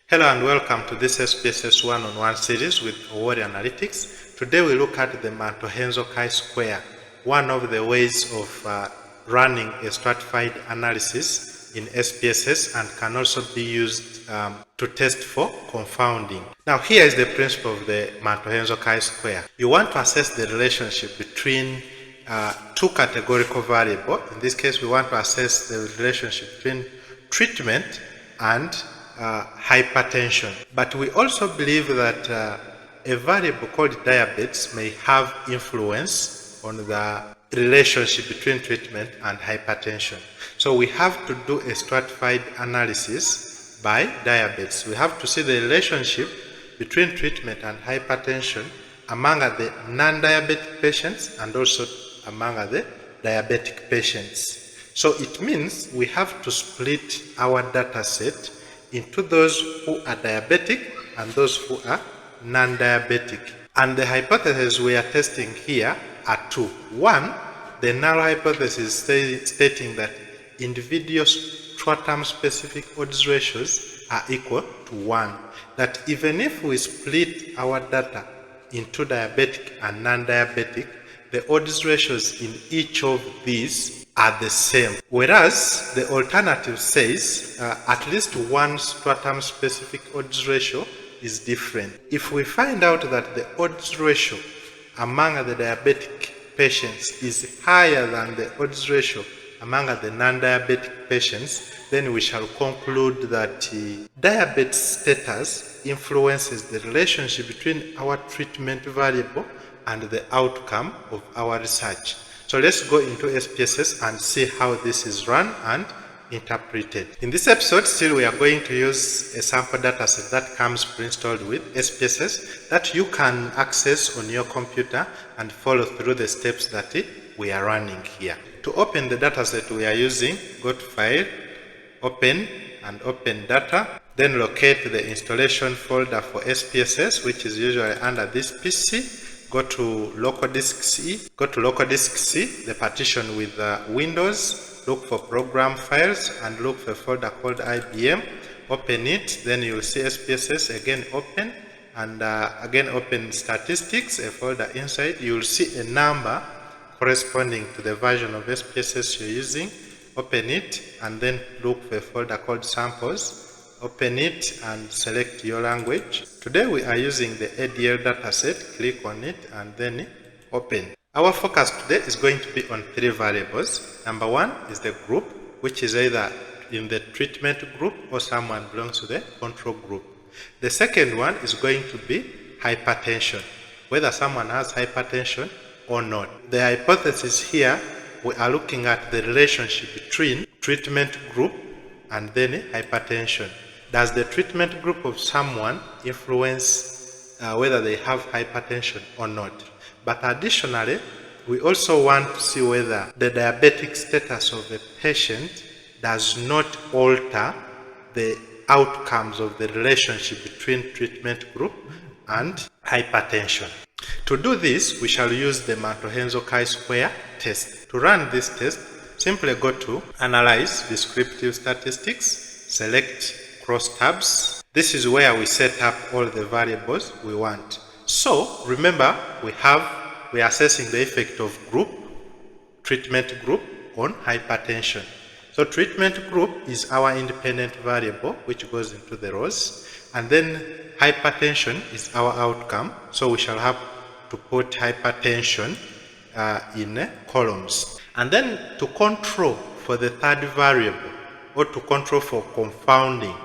Hello and welcome to this SPSS one-on-one series with Owori Analytics. Today we look at the Mantel-Haenszel Chi-Square, one of the ways of running a stratified analysis in SPSS, and can also be used to test for confounding. Now here is the principle of the Mantel-Haenszel Chi-Square. You want to assess the relationship between two categorical variables. In this case, we want to assess the relationship between treatment and hypertension. But we also believe that a variable called diabetes may have influence on the relationship between treatment and hypertension. So we have to do a stratified analysis by diabetes. We have to see the relationship between treatment and hypertension among the non-diabetic patients and also among the diabetic patients. So it means we have to split our data set into those who are diabetic and those who are non-diabetic. And the hypotheses we are testing here are two. One, the null hypothesis stating that individual stratum-specific odds ratios are equal to 1. That even if we split our data into diabetic and non-diabetic, the odds ratios in each of these are the same. Whereas the alternative says at least one stratum-specific odds ratio is different. If we find out that the odds ratio among the diabetic patients is higher than the odds ratio among the non-diabetic patients, then we shall conclude that diabetes status influences the relationship between our treatment variable and the outcome of our research. So let's go into SPSS and see how this is run and interpreted. In this episode, still we are going to use a sample dataset that comes pre-installed with SPSS that you can access on your computer and follow through the steps that we are running here. To open the dataset we are using, go to File, Open, and Open Data. Then locate the installation folder for SPSS, which is usually under this PC. Go to local disk C, the partition with Windows, look for program files and look for a folder called IBM, open it, then you will see SPSS, again open, and again open statistics, a folder inside, you will see a number corresponding to the version of SPSS you're using, open it, and then look for a folder called samples. Open it and select your language. Today we are using the ADL dataset. Click on it and then open. Our focus today is going to be on three variables. Number one is the group, which is either in the treatment group or someone belongs to the control group. The second one is going to be hypertension, whether someone has hypertension or not. The hypothesis here, we are looking at the relationship between treatment group and then hypertension. Does the treatment group of someone influence whether they have hypertension or not? But additionally, we also want to see whether the diabetic status of a patient does not alter the outcomes of the relationship between treatment group and hypertension. To do this, we shall use the Mantel-Haenszel Chi-Square Test. To run this test, simply go to Analyze Descriptive Statistics, select Cross Tabs. This is where we set up all the variables we want. So remember, we are assessing the effect of treatment group on hypertension. So treatment group is our independent variable which goes into the rows, and then hypertension is our outcome. So we shall have to put hypertension in columns. And then to control for the third variable, or to control for confounding,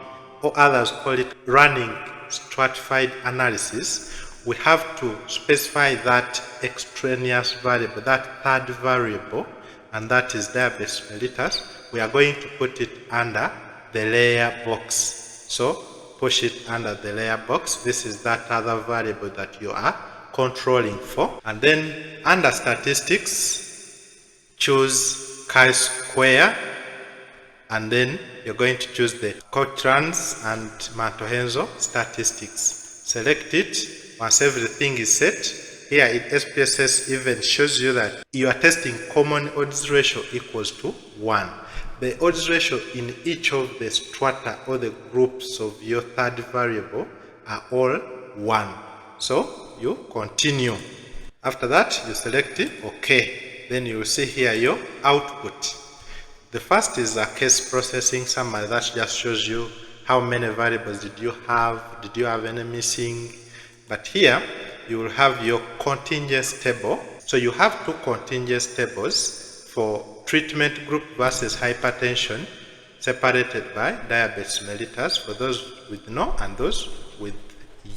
or others call it running stratified analysis, we have to specify that extraneous variable, that third variable, and that is diabetes mellitus. We are going to put it under the layer box. So push it under the layer box. This is that other variable that you are controlling for. And then under statistics, choose chi-square, and then you're going to choose the Cochrane's and Mantel-Haenszel statistics. Select it. Once everything is set, here in SPSS even shows you that you are testing common odds ratio equals to 1. the odds ratio in each of the strata or the groups of your third variable are all 1. So you continue. After that, you select OK. Then you will see here your output. The first is a case processing summary that just shows you how many variables did you have any missing. But here you will have your contingent table. So you have 2 contingent tables for treatment group versus hypertension, separated by diabetes mellitus for those with no and those with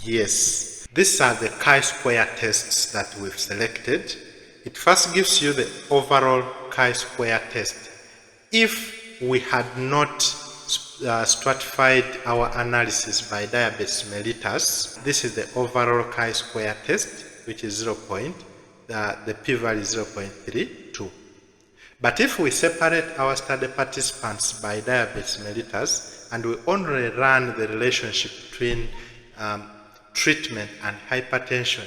yes. These are the chi-square tests that we've selected. It first gives you the overall chi-square test. If we had not stratified our analysis by diabetes mellitus, this is the overall chi-square test, which is the p-value is 0.32. But if we separate our study participants by diabetes mellitus and we only run the relationship between treatment and hypertension,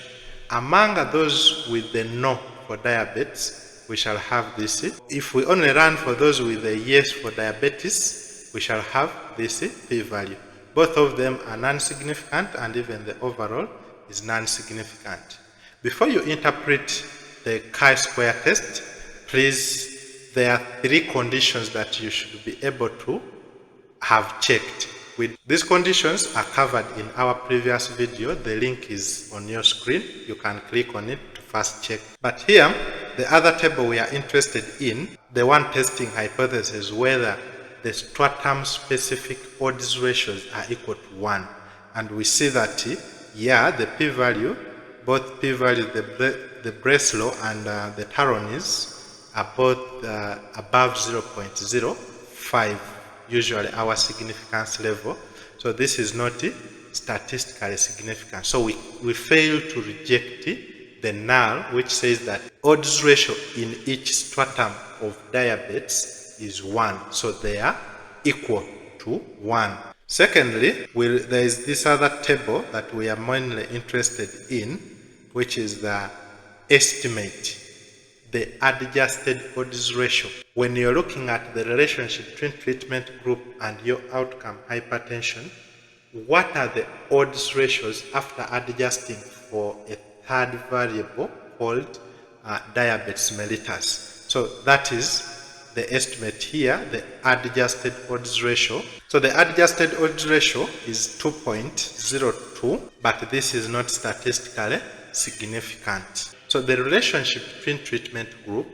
among those with the no for diabetes, we shall have this. If we only run for those with the yes for diabetes, we shall have this p-value. Both of them are non-significant, and even the overall is non-significant. Before you interpret the chi-square test, please, there are 3 conditions that you should be able to have checked. These conditions are covered in our previous video. The link is on your screen. You can click on it to first check. But here, the other table we are interested in, the one testing hypothesis whether the stratum-specific odds ratios are equal to 1. And we see that, the p-value, both p-values, the Breslow and the Taronis, are both above 0.05, usually our significance level. So this is not statistically significant. So we fail to reject the null, which says that odds ratio in each stratum of diabetes is 1. So they are equal to 1. Secondly, there is this other table that we are mainly interested in, which is the estimate, the adjusted odds ratio. When you're looking at the relationship between treatment group and your outcome hypertension, what are the odds ratios after adjusting for a third variable called diabetes mellitus? So that is the estimate here, the adjusted odds ratio. So the adjusted odds ratio is 2.02, but this is not statistically significant. So the relationship between treatment group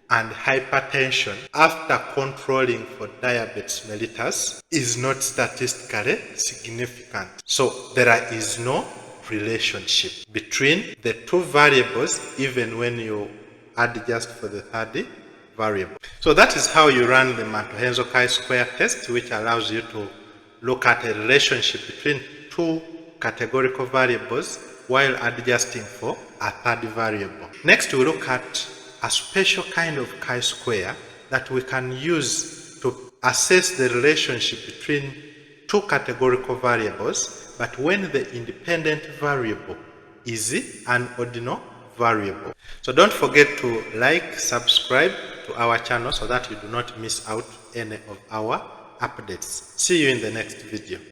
and hypertension after controlling for diabetes mellitus is not statistically significant. So there is no relationship between the 2 variables even when you adjust for the third variable. So that is how you run the Mantel-Haenszel Chi-Square Test, which allows you to look at a relationship between 2 categorical variables while adjusting for a third variable. Next, we look at a special kind of chi-square that we can use to assess the relationship between 2 categorical variables, but when the independent variable is an ordinal variable. So don't forget to like, subscribe to our channel so that you do not miss out any of our updates. See you in the next video.